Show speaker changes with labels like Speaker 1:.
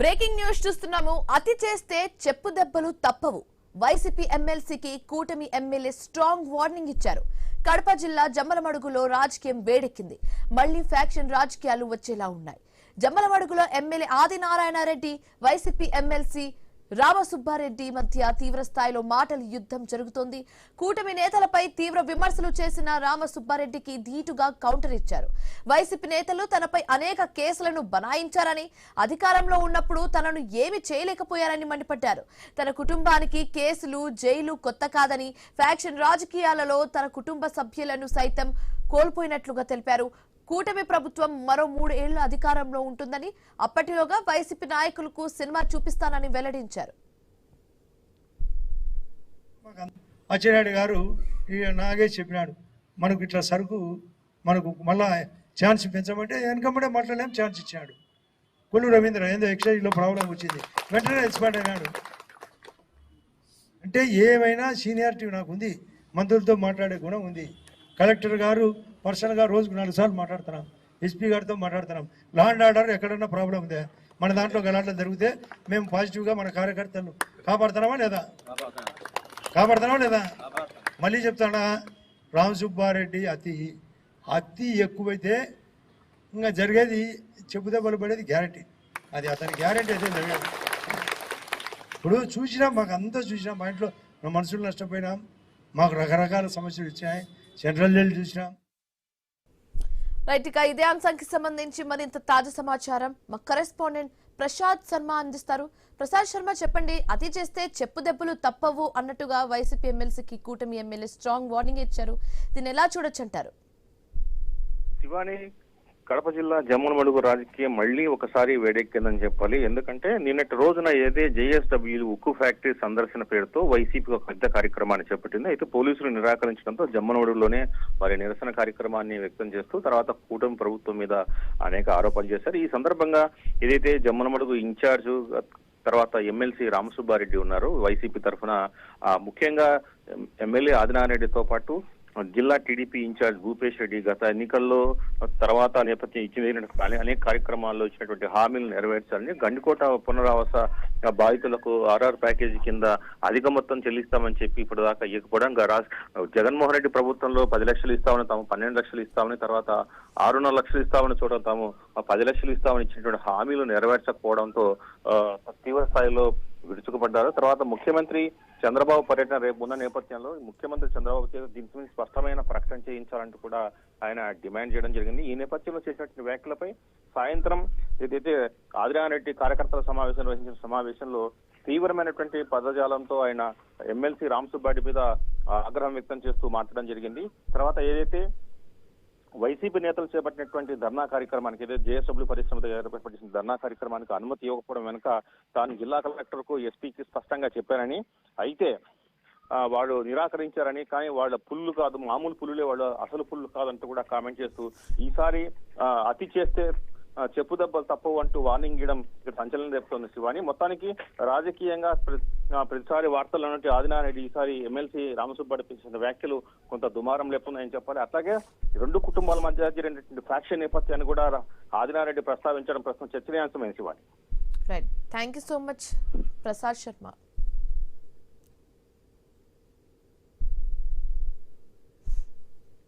Speaker 1: Breaking news చూస్తున్నాము. అతి చేస్తే చెప్పు దెబ్బలు తప్పవు. వైసీపీ ఎమ్మెల్సీకి కూటమి ఎమ్మెల్యే స్ట్రాంగ్ వార్నింగ్ ఇచ్చారు. కడప జిల్లా జమ్మలమడుగులో రాజకీయం వేడెక్కింది. మళ్లీ ఫ్యాక్షన్ రాజకీయాలు వచ్చేలా ఉన్నాయి. జమ్మలమడుగులో ఎమ్మెల్యే ఆదినారాయణ రెడ్డి, వైసీపీ ఎమ్మెల్సీ రామసుబ్బారెడ్డి మధ్య తీవ్ర స్థాయిలో మాటల యుద్ధం జరుగుతోంది. కూటమి నేతలపై తీవ్ర విమర్శలు చేసిన రామసుబ్బారెడ్డికి ధీటుగా కౌంటర్ ఇచ్చారు. వైసీపీ నేతలు తనపై అనేక కేసులను బనాయించారని, అధికారంలో ఉన్నప్పుడు తనను ఏమి చేయలేకపోయారని మండిపడ్డారు. తన కుటుంబానికి కేసులు, జైలు కొత్త కాదని, ఫ్యాక్షన్ రాజకీయాలలో తన కుటుంబ సభ్యులను సైతం కోల్పోయినట్లుగా తెలిపారు. కూటమి ప్రభుత్వం మరో 3 ఏళ్లు అధికారంలో ఉంటుందని, అప్పటిలోగా వైసీపీ నాయకులకు సినిమా చూపిస్తానని వెల్లడించారు.
Speaker 2: అచ్చెన్నాయుడు గారు నాగే చెప్పినాడు, మనకు ఇట్లా సరుకు మనకు మళ్ళా ఛాన్స్ పెంచమంటే వెనకమ్మడే మాట్లాడలేం ఛాన్స్ ఇచ్చాడు. కొల్లు రవీంద్ర ఏందో ఎక్సైజ్లో ప్రాబ్లం వచ్చింది, వెంటనే ఎక్స్పర్ట్ అయినాడు. అంటే ఏమైనా సీనియారిటీ నాకు ఉంది, మంత్రులతో మాట్లాడే గుణం ఉంది. కలెక్టర్ గారు పర్సనల్గా రోజుకు 4 సార్లు మాట్లాడుతున్నాం, ఎస్పీ గారితో మాట్లాడుతున్నాం. లా అండ్ ఆర్డర్ ఎక్కడన్నా ప్రాబ్లం ఉందా, మన దాంట్లో గలాట్లు జరిగితే మేము పాజిటివ్గా మన కార్యకర్తలను కాపాడుతున్నామా లేదా? మళ్ళీ చెప్తాడా, రామసుబ్బారెడ్డి అతి ఎక్కువైతే ఇంకా జరిగేది చెప్పుదెబ్బలు పడేది గ్యారంటీ. అది అతని గ్యారంటీ అయితే జరిగేది. ఇప్పుడు చూసినాం, మాకు అంతా చూసినాం, మా ఇంట్లో మనుషులు నష్టపోయినాం, మాకు రకరకాల సమస్యలు వచ్చాయి, సెంట్రల్ జైలు చూసినాం.
Speaker 1: రైట్, ఇక ఇదే అంశానికి సంబంధించి మరింత తాజా సమాచారం మా కరెస్పాండెంట్ ప్రసాద్ శర్మ అందిస్తారు. ప్రసాద్ శర్మ, చెప్పండి. అతి చేస్తే చెప్పు దెబ్బలు తప్పవు అన్నట్టుగా వైసీపీ ఎమ్మెల్సీకి కూటమి ఎమ్మెల్యే స్ట్రాంగ్ వార్నింగ్ ఇచ్చారు. దీన్ని ఎలా చూడొచ్చంటారు?
Speaker 3: శివాని, కడప జిల్లా జమ్మలమడుగు రాజకీయం మళ్లీ ఒకసారి వేడెక్కిందని చెప్పాలి. ఎందుకంటే నిన్నటి రోజున ఏదే జేఎస్డబ్ల్యూ ఉక్కు ఫ్యాక్టరీ సందర్శన పేరుతో వైసీపీ ఒక పెద్ద కార్యక్రమాన్ని చేపట్టింది. అయితే పోలీసులు నిరాకరించడంతో జమ్మలమడుగులోనే వారి నిరసన కార్యక్రమాన్ని వ్యక్తం చేస్తూ తర్వాత కూటమి ప్రభుత్వం మీద అనేక ఆరోపణలు చేశారు. ఈ సందర్భంగా ఏదైతే జమ్మలమడుగు ఇన్ఛార్జ్ తర్వాత ఎమ్మెల్సీ రామసుబ్బారెడ్డి ఉన్నారు వైసీపీ తరఫున, ముఖ్యంగా ఎమ్మెల్యే ఆదినారాయణ రెడ్డితో పాటు జిల్లా టీడీపీ ఇన్ఛార్జ్ భూపేష్ రెడ్డి గత ఎన్నికల్లో తర్వాత నేపథ్యం ఇచ్చిన అనేక కార్యక్రమాల్లో ఇచ్చినటువంటి హామీలు నెరవేర్చాలని, గండికోట పునరావాస బాధితులకు ఆర్ఆర్ ప్యాకేజీ కింద అధిక మొత్తం చెల్లిస్తామని చెప్పి ఇప్పుడు దాకా ఇవ్వకపోవడం, జగన్మోహన్ రెడ్డి ప్రభుత్వంలో 10 లక్షలు ఇస్తామని తాము 12 లక్షలు ఇస్తామని, తర్వాత 6.5 లక్షలు ఇస్తామని చూడడం తాము 10 లక్షలు ఇస్తామని ఇచ్చినటువంటి హామీలు నెరవేర్చకపోవడంతో తీవ్ర స్థాయిలో విరుచుకుపడ్డారు. తర్వాత ముఖ్యమంత్రి చంద్రబాబు పర్యటన రేపు ఉన్న నేపథ్యంలో ముఖ్యమంత్రి చంద్రబాబు దీనికి మీద స్పష్టమైన ప్రకటన చేయించాలంటూ కూడా ఆయన డిమాండ్ చేయడం జరిగింది. ఈ నేపథ్యంలో చేసినటువంటి వ్యాఖ్యలపై సాయంత్రం ఏదైతే ఆదినారాయణ రెడ్డి కార్యకర్తల సమావేశం నిర్వహించిన సమావేశంలో తీవ్రమైనటువంటి పదజాలంతో ఆయన ఎమ్మెల్సీ రామసుబ్బారెడ్డి మీద ఆగ్రహం వ్యక్తం చేస్తూ మాట్లాడడం జరిగింది. తర్వాత ఏదైతే వైసీపీ నేతలు చేపట్టినటువంటి ధర్నా కార్యక్రమానికి, ఏదైతే జేఎస్డబ్ల్యూ పరిశ్రమ ఏర్పడిన ధర్నా కార్యక్రమానికి అనుమతి ఇవ్వకపోవడం వెనుక తాను జిల్లా కలెక్టర్ కు, ఎస్పీకి స్పష్టంగా చెప్పారని, అయితే వాళ్ళు నిరాకరించారని, కానీ వాళ్ళ పుల్లు కాదు, మామూలు పుల్లులే, వాళ్ళు అసలు పుల్లు కాదంటూ కూడా కామెంట్ చేస్తూ ఈసారి అతి చేస్తే చెప్పు దెబ్బలు తప్పవు అంటూ వార్నింగ్ ఇవ్వడం ఇక్కడ సంచలనం రేపుతోంది. శివాని, మొత్తానికి రాజకీయంగా ప్రతిసారి వార్తలు అన్నట్టు ఆదినారాయణ రెడ్డి ఈసారి ఎమ్మెల్సీ రామసుబ్బారెడ్డి చేసిన వ్యాఖ్యలు కొంత దుమారం లేపుతున్నాయని చెప్పాలి. అట్లాగే 2 కుటుంబాల మధ్య జరిగినటువంటి ఫ్యాక్షన్ నేపథ్యాన్ని కూడా ఆదినారాయణ రెడ్డి ప్రస్తావించడం ప్రస్తుతం చర్చనీయాంశమైంది. Shivani,
Speaker 1: right, thank you so much Prasad Sharma.